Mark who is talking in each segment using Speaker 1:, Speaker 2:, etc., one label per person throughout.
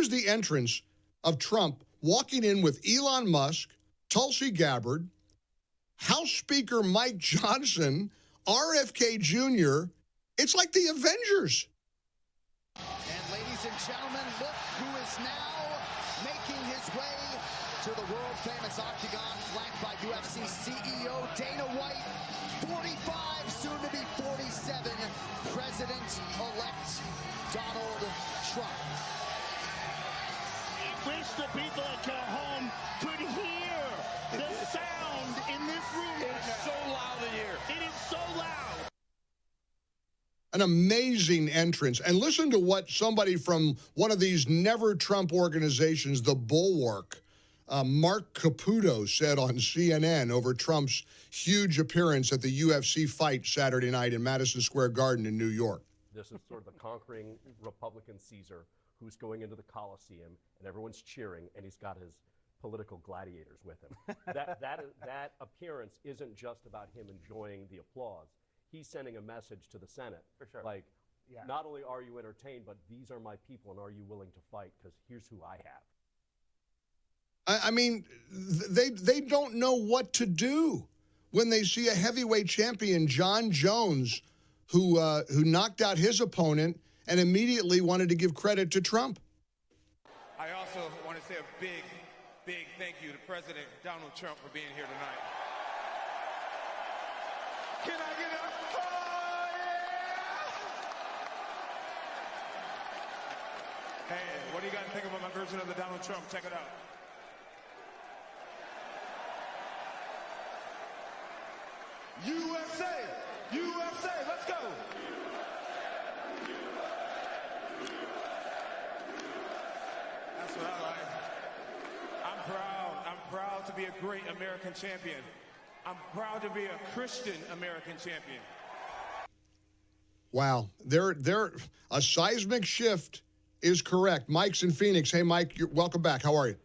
Speaker 1: here's the entrance of Trump walking in with Elon Musk, Tulsi Gabbard, House Speaker Mike Johnson, RFK Jr. It's like the Avengers.
Speaker 2: And ladies and gentlemen, look who is now making his way to the world-famous octagon, flanked by UFC CEO Dana White, 45, soon to be 47, President-elect Donald Trump.
Speaker 3: I wish the people at home could hear the sound in this room.
Speaker 2: It's so loud in here.
Speaker 3: It is so loud.
Speaker 1: An amazing entrance. And listen to what somebody from one of these Never Trump organizations, the Bulwark, Mark Caputo, said on CNN over Trump's huge appearance at the UFC fight Saturday night in Madison Square Garden in New York.
Speaker 4: This is sort of the conquering Republican Caesar who's going into the Coliseum, and everyone's cheering, and he's got his political gladiators with him. That appearance isn't just about him enjoying the applause. He's sending a message to the Senate.
Speaker 5: For sure.
Speaker 4: Like, not only are you entertained, but these are my people, and are you willing to fight? Because here's who I have.
Speaker 1: I mean, they don't know what to do when they see a heavyweight champion, John Jones, who knocked out his opponent and immediately wanted to give credit to Trump.
Speaker 6: I also want to say a big, big thank you to President Donald Trump for being here tonight. Can I get a oh, yeah! Hey, what do you guys think about my version of the Donald Trump? Check it out. USA! USA! Let's go! That's what I like. I'm proud. I'm proud to be a great American champion. I'm proud to be a Christian American champion.
Speaker 1: Wow. A seismic shift is correct. Mike's in Phoenix. Hey, Mike, welcome back. How are you?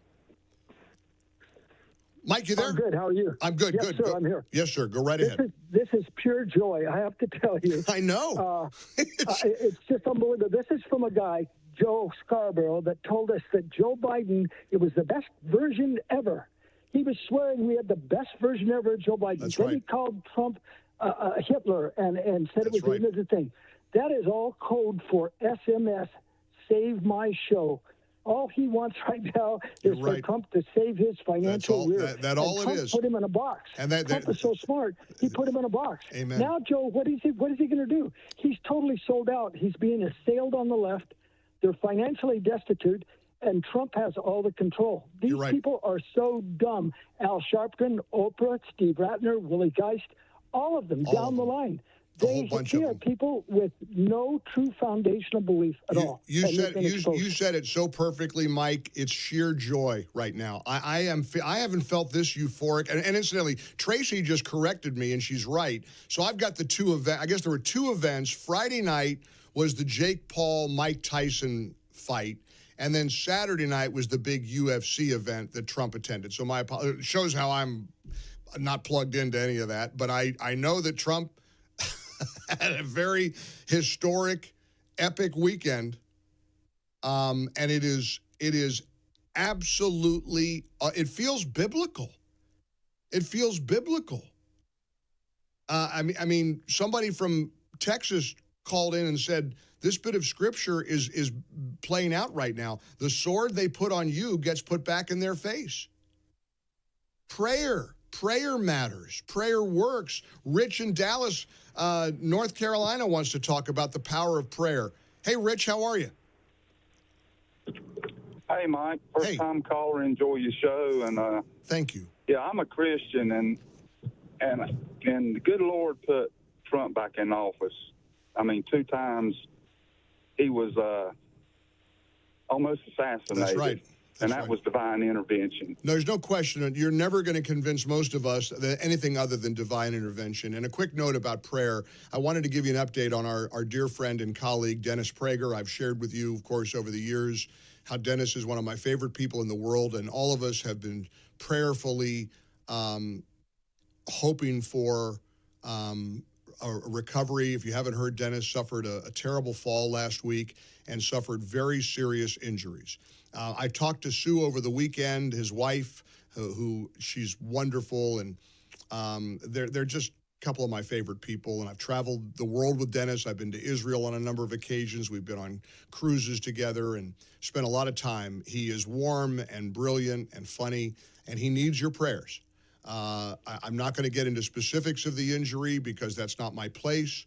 Speaker 1: Mike, you there?
Speaker 7: I'm good. How are you?
Speaker 1: I'm good.
Speaker 7: Yes,
Speaker 1: good.
Speaker 7: sir,
Speaker 1: Go.
Speaker 7: I'm here.
Speaker 1: Yes, sir. Go right ahead.
Speaker 7: This is pure joy, I have to tell you.
Speaker 1: I know.
Speaker 7: It's just unbelievable. This is from a guy, Joe Scarborough, that told us that Joe Biden, it was the best version ever. He was swearing we had the best version ever of Joe Biden.
Speaker 1: That's
Speaker 7: then
Speaker 1: right.
Speaker 7: He called Trump Hitler and said it was the end of the thing. That is all code for SMS, save my show. All he wants right now is for Trump to save his financial rear.
Speaker 1: That all
Speaker 7: Trump
Speaker 1: it is.
Speaker 7: Put him in a box.
Speaker 1: And
Speaker 7: Trump is so smart. He put him in a box.
Speaker 1: Amen.
Speaker 7: Now, Joe, what is he going to do? He's totally sold out. He's being assailed on the left. They're financially destitute, and Trump has all the control. These people are so dumb. Al Sharpton, Oprah, Steve Ratner, Willie Geist, all of them down the line. They are people with no true foundational belief at all. You
Speaker 1: said it so perfectly, Mike. It's sheer joy right now. I haven't felt this euphoric. And incidentally, Tracy just corrected me, and she's right. So I've got the two events. I guess there were two events. Friday night was the Jake Paul, Mike Tyson fight. And then Saturday night was the big UFC event that Trump attended. So it shows how I'm not plugged into any of that. But I know that Trump had a very historic, epic weekend, and it is absolutely. It feels biblical. It feels biblical. I mean, somebody from Texas called in and said this bit of scripture is playing out right now. The sword they put on you gets put back in their face. Prayer matters. Prayer works. Rich in Dallas, North Carolina wants to talk about the power of prayer. Hey, Rich, how are you?
Speaker 8: Hey, Mike. First time caller. Enjoy your show. And
Speaker 1: thank you.
Speaker 8: Yeah, I'm a Christian, and the good Lord put Trump back in office. I mean, 2 times he was almost assassinated.
Speaker 1: That's right.
Speaker 8: And that was divine intervention.
Speaker 1: No, there's no question. You're never going to convince most of us that anything other than divine intervention. And a quick note about prayer. I wanted to give you an update on our dear friend and colleague, Dennis Prager. I've shared with you, of course, over the years, how Dennis is one of my favorite people in the world. And all of us have been prayerfully hoping for a recovery. If you haven't heard, Dennis suffered a terrible fall last week and suffered very serious injuries. I talked to Sue over the weekend, his wife, who she's wonderful, and they're just a couple of my favorite people. And I've traveled the world with Dennis. I've been to Israel on a number of occasions. We've been on cruises together and spent a lot of time. He is warm and brilliant and funny, and he needs your prayers. I'm not going to get into specifics of the injury because that's not my place.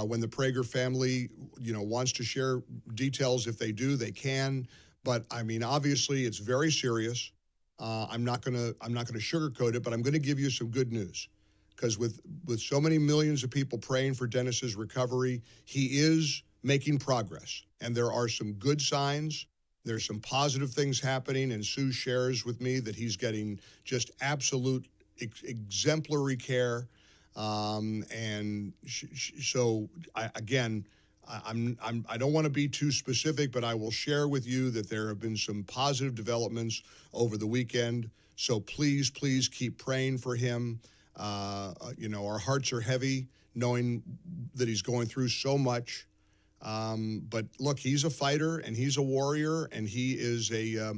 Speaker 1: When the Prager family, wants to share details, if they do, they can. But I mean, obviously, it's very serious. I'm not going to sugarcoat it, but I'm going to give you some good news, because with so many millions of people praying for Dennis's recovery, he is making progress, and there are some good signs. There's some positive things happening, and Sue shares with me that he's getting just absolute exemplary care, and so I don't want to be too specific, but I will share with you that there have been some positive developments over the weekend. So please keep praying for him. Our hearts are heavy knowing that he's going through so much. But look, he's a fighter and he's a warrior, and he is a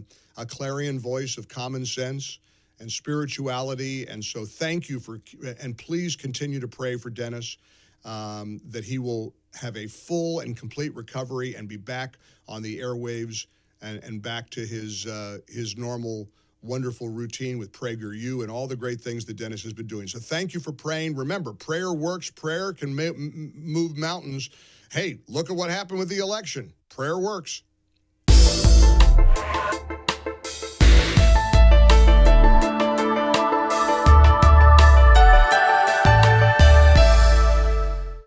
Speaker 1: clarion voice of common sense and spirituality. And so thank you and please continue to pray for Dennis, that he will have a full and complete recovery and be back on the airwaves and back to his normal, wonderful routine with PragerU and all the great things that Dennis has been doing. So thank you for praying. Remember, prayer works. Prayer can move mountains. Hey, look at what happened with the election. Prayer works.